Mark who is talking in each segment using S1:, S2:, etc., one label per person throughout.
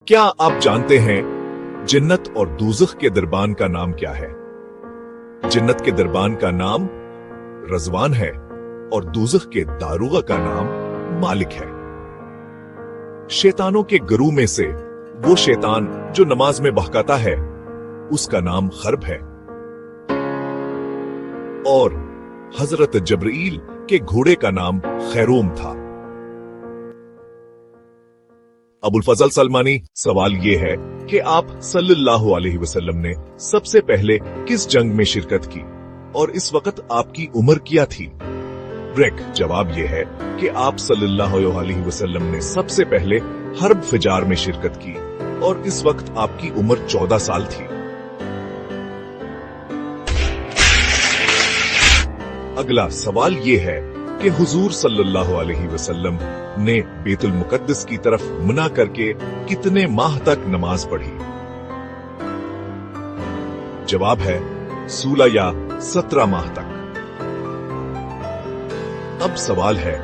S1: क्या आप जानते हैं जन्नत और दोज़ख के दरबान का नाम क्या है? जन्नत के दरबान का नाम रज़वान है और दोज़ख के दारुगा का नाम मालिक है। शैतानों के गुरु में से वो शैतान जो नमाज में बहकाता है उसका नाम खर्ब है और हजरत जबरील के घोड़े का नाम खैरूम था। अबुल फजल सलमानी, सवाल ये है कि आप सल्लल्लाहु अलैहि वसल्लम ने सबसे पहले किस जंग में शिरकत की और इस वक्त आपकी उम्र क्या थी? ब्रेक, जवाब ये है कि आप सल्लल्लाहु अलैहि वसल्लम ने सबसे पहले हर्ब फिजार में शिरकत की और इस वक्त आपकी उम्र 14 साल थी। अगला सवाल ये है कि हुजूर सल्लल्लाहु अलैहि वसल्लम ने बैतुल मुकद्दस की तरफ मुना करके कितने माह तक नमाज पढ़ी? जवाब है 16 या 17 माह तक। अब सवाल है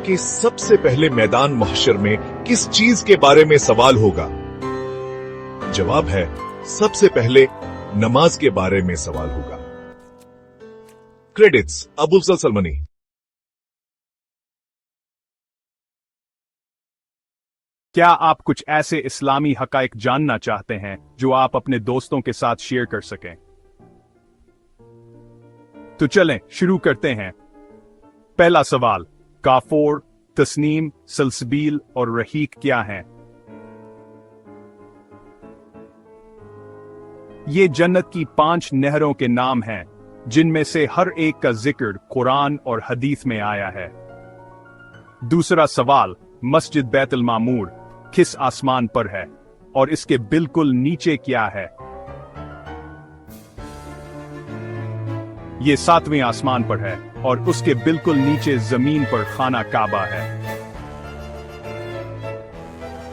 S1: कि सबसे पहले मैदान महशर में किस चीज के बारे में सवाल होगा? जवाब है सबसे पहले नमाज के बारे में सवाल होगा। क्रेडिट्स अबुल फजल सलमानी।
S2: क्या आप कुछ ऐसे इस्लामी हकाइक जानना चाहते हैं जो आप अपने दोस्तों के साथ शेयर कर सकें? तो चलें शुरू करते हैं। पहला सवाल, काफोर, तस्नीम, सलसबील और रहीक क्या हैं? ये जन्नत की 5 नहरों के नाम हैं जिनमें से हर एक का जिक्र कुरान और हदीस में आया है। दूसरा सवाल, मस्जिद बैतुल मामूर किस आसमान पर है और इसके बिल्कुल नीचे क्या है? ये 7वें आसमान पर है और उसके बिल्कुल नीचे जमीन पर खाना काबा है।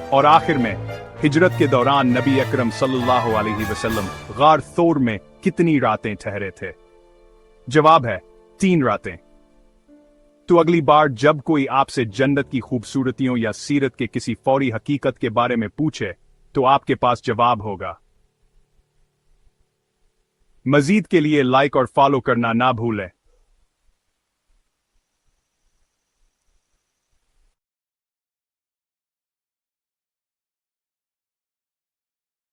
S2: और आखिर में, हिजरत के दौरान नबी अकरम सल्लल्लाहु अलैहि वसल्लम गार थौर में कितनी रातें ठहरे थे? जवाब है 3 रातें। तो अगली बार जब कोई आपसे जन्नत की खूबसूरतियों या सीरत के किसी फौरी हकीकत के बारे में पूछे तो आपके पास जवाब होगा। मजीद के लिए लाइक और फॉलो करना ना भूलें।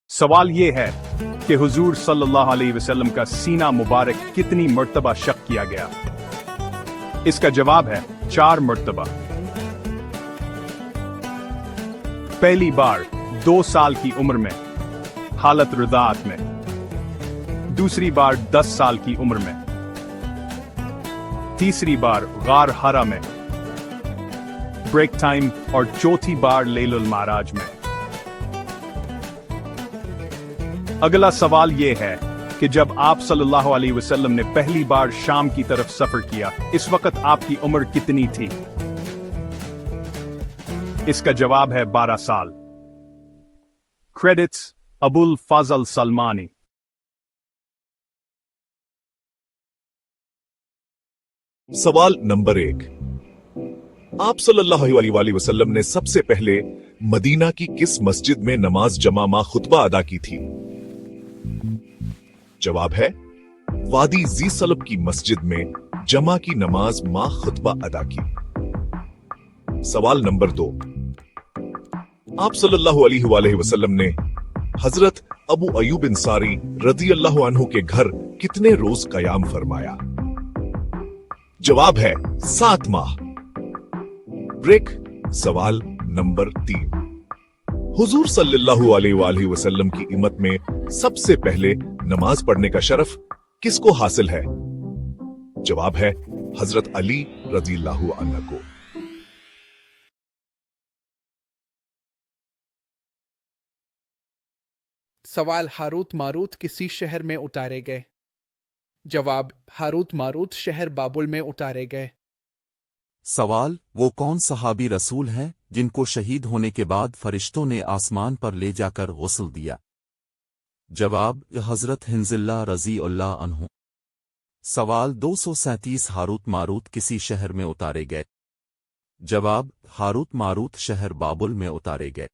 S2: सवाल यह है कि हुजूर सल्लल्लाहु अलैहि वसल्लम का सीना मुबारक कितनी मर्तबा शक किया गया? इसका जवाब है 4 मर्तबा। पहली बार 2 साल की उम्र में, हालत रुदात में। दूसरी बार 10 साल की उम्र में। तीसरी बार गार हरा में, ब्रेक टाइम। और चौथी बार लैलुल माराज में। अगला सवाल यह है कि जब आप सल्लल्लाहु अलैहि वसल्लम ने पहली बार शाम की तरफ सफर किया, इस वक्त आपकी उम्र कितनी थी? इसका जवाब है 12 साल। क्रेडिट्स अबुल फजल सलमानी।
S1: सवाल नंबर 1, आप सल्लल्लाहु अलैहि वसल्लम ने सबसे पहले मदीना की किस मस्जिद में नमाज जमा मा खुतबा अदा की थी? जवाब है वादी जी सलब की मस्जिद में जमा की नमाज मा खुतबा अदा की। सवाल नंबर 2, आप सल्लल्लाहु अलैहि वसल्लम ने हजरत अबू अयूब अंसारी रज़ियल्लाहु अन्हु के घर कितने रोज कयाम फरमाया? जवाब है 7 माह। ब्रेक, सवाल नंबर 3, हुजूर सल्लल्लाहु अलैहि वसल्लम की उम्मत में सबसे पहले नमाज पढ़ने का शरफ किसको हासिल है? जवाब है हजरत अली रज़ियल्लाहु अन्हु को।
S3: सवाल, हारूत मारूत किसी शहर में उतारे गए? जवाब, हारूत मारूत शहर बाबुल में उतारे गए।
S4: सवाल, वो कौन सहाबी रसूल हैं जिनको शहीद होने के बाद फरिश्तों ने आसमान पर ले जाकर गुस्ल दिया? जवाब, हजरत हिंजिल्ला रज़ियल्लाहु अन्हु। सवाल 237, हारूत मारूत किसी शहर में उतारे गए? जवाब, हारूत मारूत शहर बाबुल में उतारे गए।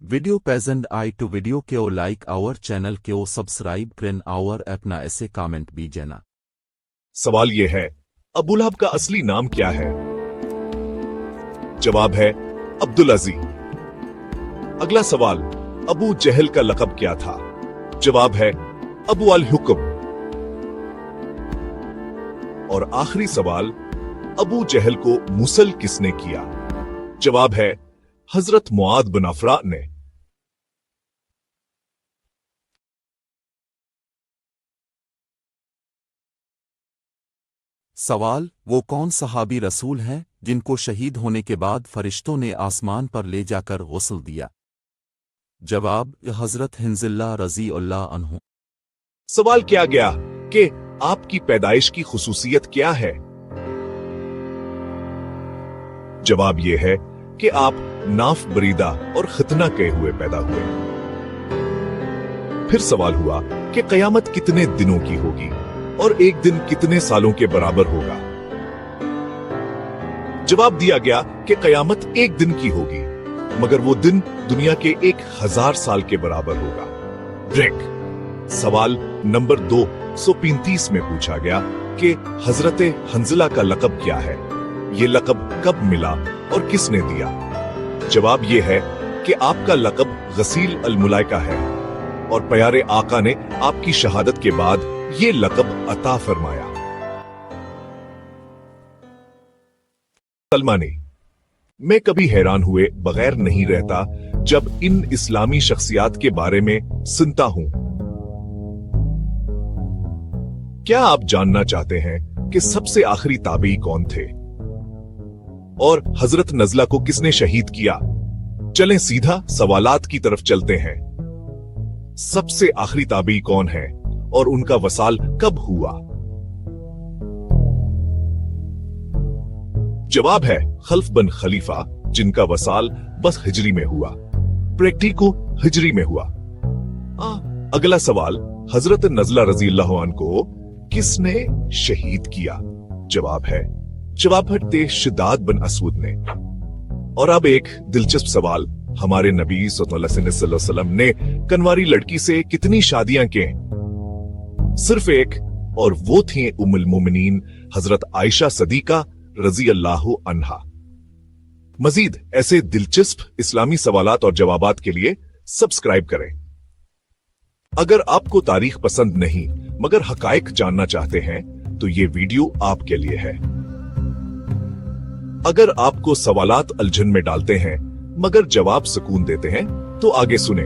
S4: वीडियो पेजेंट आई टू वीडियो के ओ लाइक आवर चैनल के ओ सब्सक्राइब करें आवर अपना ऐसे कमेंट भी जना।
S1: सवाल यह है, अबू लहब का असली नाम क्या है? जवाब है अब्दुल अजीज। अगला सवाल, अबू जहल का लक़ब क्या था? जवाब है अबू अल हुक्म। और आखिरी सवाल, अबू जहल को मुसल किसने किया? जवाब है हजरत मुआद बिन अफरा ने।
S4: सवाल, वो कौन सहाबी रसूल हैं जिनको शहीद होने के बाद फरिश्तों ने आसमान पर ले जाकर गुस्ल दिया? जवाब, हजरत हिंजिल्ला रजी अल्लाह अन्हु।
S1: सवाल किया गया कि आपकी पैदाइश की खुसूसियत क्या है? जवाब यह है कि आप नाफ बरीदा और खतना कहे हुए पैदा हुए। फिर सवाल हुआ कि कयामत कितने दिनों की होगी और एक दिन कितने सालों के बराबर होगा? जवाब दिया गया कि कयामत एक दिन की होगी, मगर वो दिन दुनिया के 1000 साल के बराबर होगा। ब्रेक। सवाल नंबर 235 में पूछा गया कि हजरत हंजला का लक़ब क्या है? ये लक़ब कब मिला और किसने दिया? जवाब यह है कि आपका लक़ब गसील अल मुलाइका है और प्यारे आका ने आपकी शहादत के बाद ये लक़ब अता फरमाया। सलमानी, मैं कभी हैरान हुए बगैर नहीं रहता जब इन इस्लामी शख्सियात के बारे में सुनता हूं। क्या आप जानना चाहते हैं कि सबसे आखिरी ताबी कौन थे और हजरत नजला को किसने शहीद किया? चलें सीधा सवालात की तरफ चलते हैं। सबसे आखिरी ताबी कौन है और उनका वसाल कब हुआ? जवाब है खल्फ बिन खलीफा, जिनका वसाल बस हिजरी में हुआ, प्रैक्टिको हिजरी में हुआ। अगला सवाल, हजरत नजला रजी अल्लाह अन्हु को किसने शहीद किया? जवाब है शिदाद बिन असवद ने। और अब एक दिलचस्प सवाल, हमारे नबी सल्लल्लाहु अलैहि वसल्लम ने कनवारी लड़की से कितनी शादियां की? सिर्फ एक, और वो थी उम्मुल मोमिनीन हजरत आयशा सदीका रजी अल्लाह अन्हा। मजीद ऐसे दिलचस्प इस्लामी सवालात और जवाबात के लिए सब्सक्राइब करें। अगर आपको तारीख पसंद नहीं मगर हकाइक जानना चाहते हैं तो ये वीडियो आपके लिए है। अगर आपको सवालात उलझन में डालते हैं मगर जवाब सुकून देते हैं तो आगे सुने।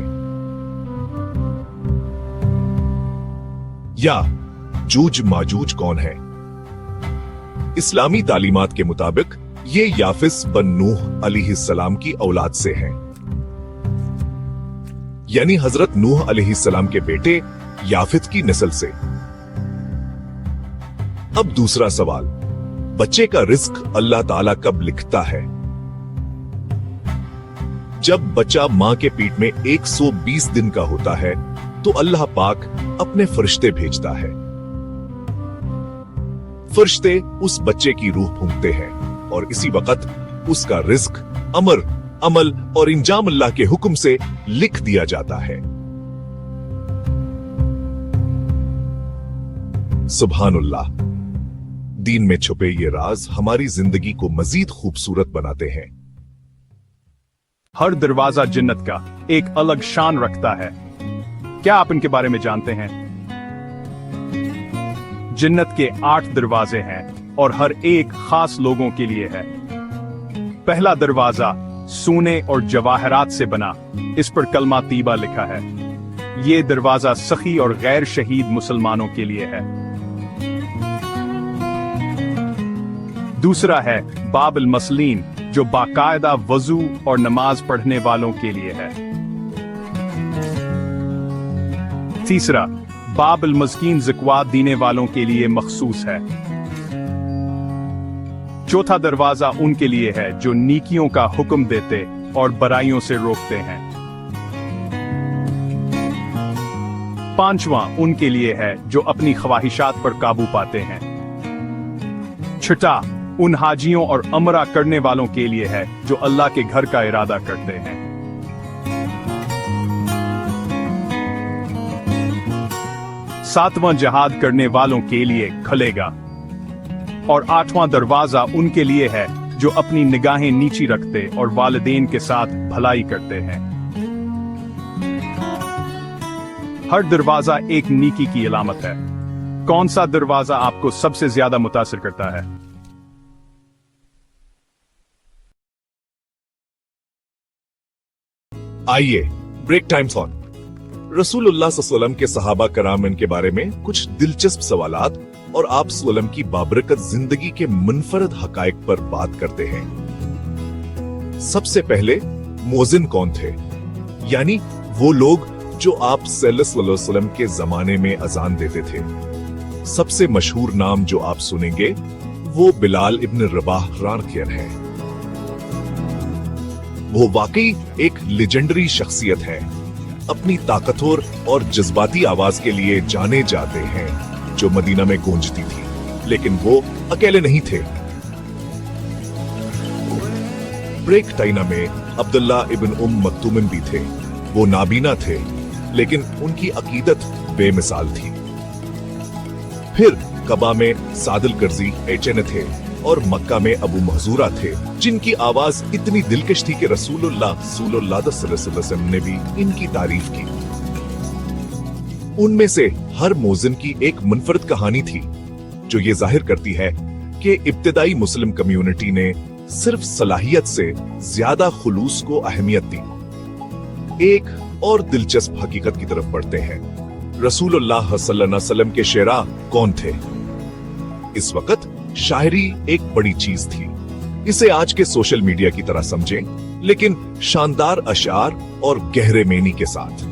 S1: या जूज माजूज कौन है? इस्लामी तालीमात के मुताबिक ये याफिस बन नूह अलैहिस्सलाम की औलाद से हैं, यानी हजरत नूह अलैहिस्सलाम के बेटे याफित की नस्ल से। अब दूसरा सवाल, बच्चे का रिस्क अल्लाह ताला कब लिखता है? जब बच्चा मां के पेट में 120 दिन का होता है तो अल्लाह पाक अपने फरिश्ते भेजता है। फरिश्ते उस बच्चे की रूह फूंकते हैं और इसी वक्त उसका रिस्क, अमल और इंजाम अल्लाह के हुक्म से लिख दिया जाता है। सुभानुल्लाह। दीन में छुपे ये राज हमारी जिंदगी को मजीद खूबसूरत बनाते हैं।
S2: हर दरवाजा जन्नत का एक अलग शान रखता है। क्या आप इनके बारे में जानते हैं? जन्नत के 8 दरवाजे हैं और हर एक खास लोगों के लिए है। पहला दरवाजा सोने और जवाहरात से बना, इस पर कलमा तीबा लिखा है। ये दरवाजा सखी और गैर शहीद मुसलमानों के लिए है। दूसरा है बाब अल मसलीन, जो बाकायदा वजू और नमाज पढ़ने वालों के लिए है। तीसरा बाब अल मस्कीन ज़कात देने वालों के लिए मखसूस है। चौथा दरवाजा उनके लिए है जो नेकियों का हुक्म देते और बुराइयों से रोकते हैं। पांचवा उनके लिए है जो अपनी ख्वाहिशात पर काबू पाते हैं। छठा उन हाजियों और उम्रा करने वालों के लिए है जो अल्लाह के घर का इरादा करते हैं। 7वां जिहाद करने वालों के लिए खुलेगा और 8वां दरवाजा उनके लिए है जो अपनी निगाहें नीची रखते और वालिदैन के साथ भलाई करते हैं। हर दरवाजा एक नेकी की अलामत है। कौन सा दरवाजा आपको सबसे ज्यादा मुतासिर करता है?
S1: आइए ब्रेक टाइम ऑन। रसूलुल्लाह सल्लल्लाहु अलैहि वसल्लम के सहाबा कराम के बारे में कुछ दिलचस्प सवालात और आप सल्लम की बाबरकत जिंदगी के मुनफरद हकायक पर बात करते हैं। सबसे पहले मोजिन कौन थे, यानी वो लोग जो आप सल्लल्लाहु अलैहि वसल्लम के जमाने में अजान देते थे। सबसे मशहूर नाम जो आप सुनेंगे वो बिलाल इब्न रबाह रानखियर है। वो वाकई एक लेजेंडरी शख्सियत है। अपनी ताकतवर और जज्बाती आवाज के लिए जाने जाते हैं जो मदीना में गूंजती थी, लेकिन वो अकेले नहीं थे। ब्रेक टाइना में अब्दुल्ला इब्न मक्तूम भी थे। वो नाबीना थे, लेकिन उनकी अकीदत बेमिसाल थी। फिर कबा में सादिल कर्जी एचएन थे और मक्का में अबू महजूरा थे, जिनकी आवाज इतनी दिलकश थी कि रसूलुल्लाह सल्लल्लाहु अलैहि वसल्लम ने भी इनकी तारीफ की। उनमें से हर मोजिन की एक मुनफरद कहानी थी जो ये जाहिर करती है कि इब्तिदाई मुस्लिम कम्युनिटी ने सिर्फ सलाहियत से ज्यादा खुलूस को अहमियत दी। एक और दिलचस्प हकीकत की तरफ बढ़ते हैं। रसूलुल्लाह सल्लल्लाहु अलैहि वसल्लम के शेरा कौन थे? इस वक्त शायरी एक बड़ी चीज थी। इसे आज के सोशल मीडिया की तरह समझें, लेकिन शानदार अशार और गहरे मेनी के साथ।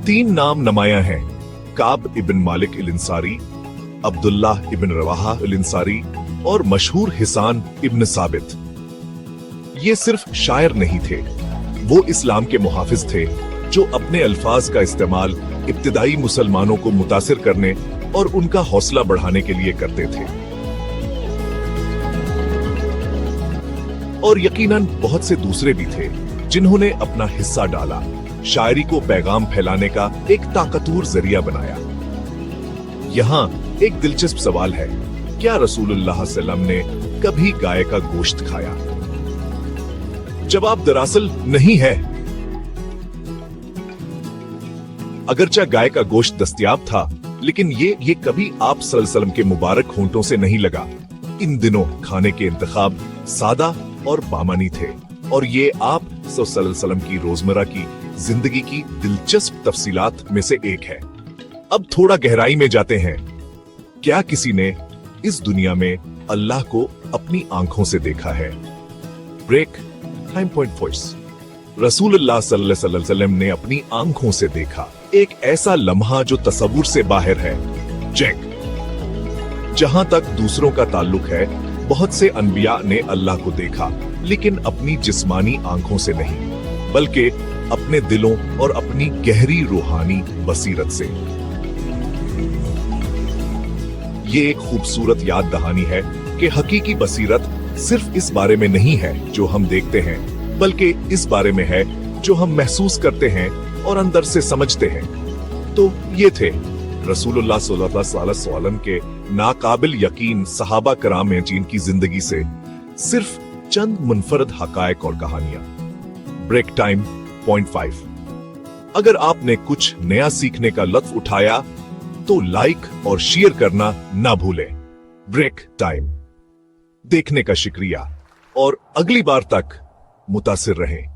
S1: 3 नाम नमाया हैं: काब इब्न मालिक अल अंसारी, अब्दुल्लाह इब्न रवाहा अल अंसारी और मशहूर हिसान इब्न साबित। ये सिर्फ शायर नहीं थे, वो इस्लाम के मुहाफिज थे जो अपने अल्फाज का इस्तेमाल इब्तिदाई मुसलमानों को मुतासिर करने और उनका हौसला बढ़ाने के लिए करते थे। और यकीनन बहुत से दूसरे भी थे जिन्होंने अपना हिस्सा डाला, शायरी को पैगाम फैलाने का एक ताकतवर जरिया बनाया। यहाँ एक दिलचस्प सवाल है, क्या रसूलुल्लाह सल्लल्लाहु अलैहि वसल्लम ने कभी गाय का गोश्त खाया? जवाब दरअसल नहीं है। अगरचा गाय का गोश्त दस्तयाब था, लेकिन ये कभी आप सल्लल्लाहु अलैहि वसल्लम के मुबारक होंठों से नहीं लगा। इन दिनों खाने के इंतखाब सादा और बामानी थे, और ये आप सल्लल्लाहु अलैहि वसल्लम की रोजमर्रा की जिंदगी की दिलचस्प तफसीलात में से एक है। अब थोड़ा गहराई में जाते हैं। क्या किसी ने इस दुनिया में अल्लाह को अपनी आंखों से देखा है? Break time point voice. रसूलुल्लाह सल्लल्लाहु अलैहि वसल्लम ने अपनी आंखों से देखा एक ऐसा लम्हा जो तसव्वुर से बाहर है। चेक। जहां तक दूसरों का ताल्लुक है, बहुत से अनबिया ने अल्लाह को देखा, लेकिन अपनी जिस्मानी आंखों से नहीं, बल्कि अपने दिलों और अपनी गहरी रूहानी बसीरत से। ये एक खूबसूरत याद दहानी है कि हकीकी बसीरत सिर्फ इस बारे में नहीं है जो हम देखते हैं, बल्कि इस बारे में है जो हम महसूस करते हैं और अंदर से समझते हैं। तो ये थे रसूलुल्लाह सल्लल्लाहु अलैहि वसल्लम के नाकाबिल यकीन सहाबा कराम हैं, जिनकी जिंदगी से सिर्फ चंद मुनफरद हकायक और कहानियां। Break time point 5। अगर आपने कुछ नया सीखने का लत्फ उठाया तो लाइक और शेयर करना ना भूलें। ब्रेक टाइम देखने का शुक्रिया और अगली बार तक मुतासिर रहें।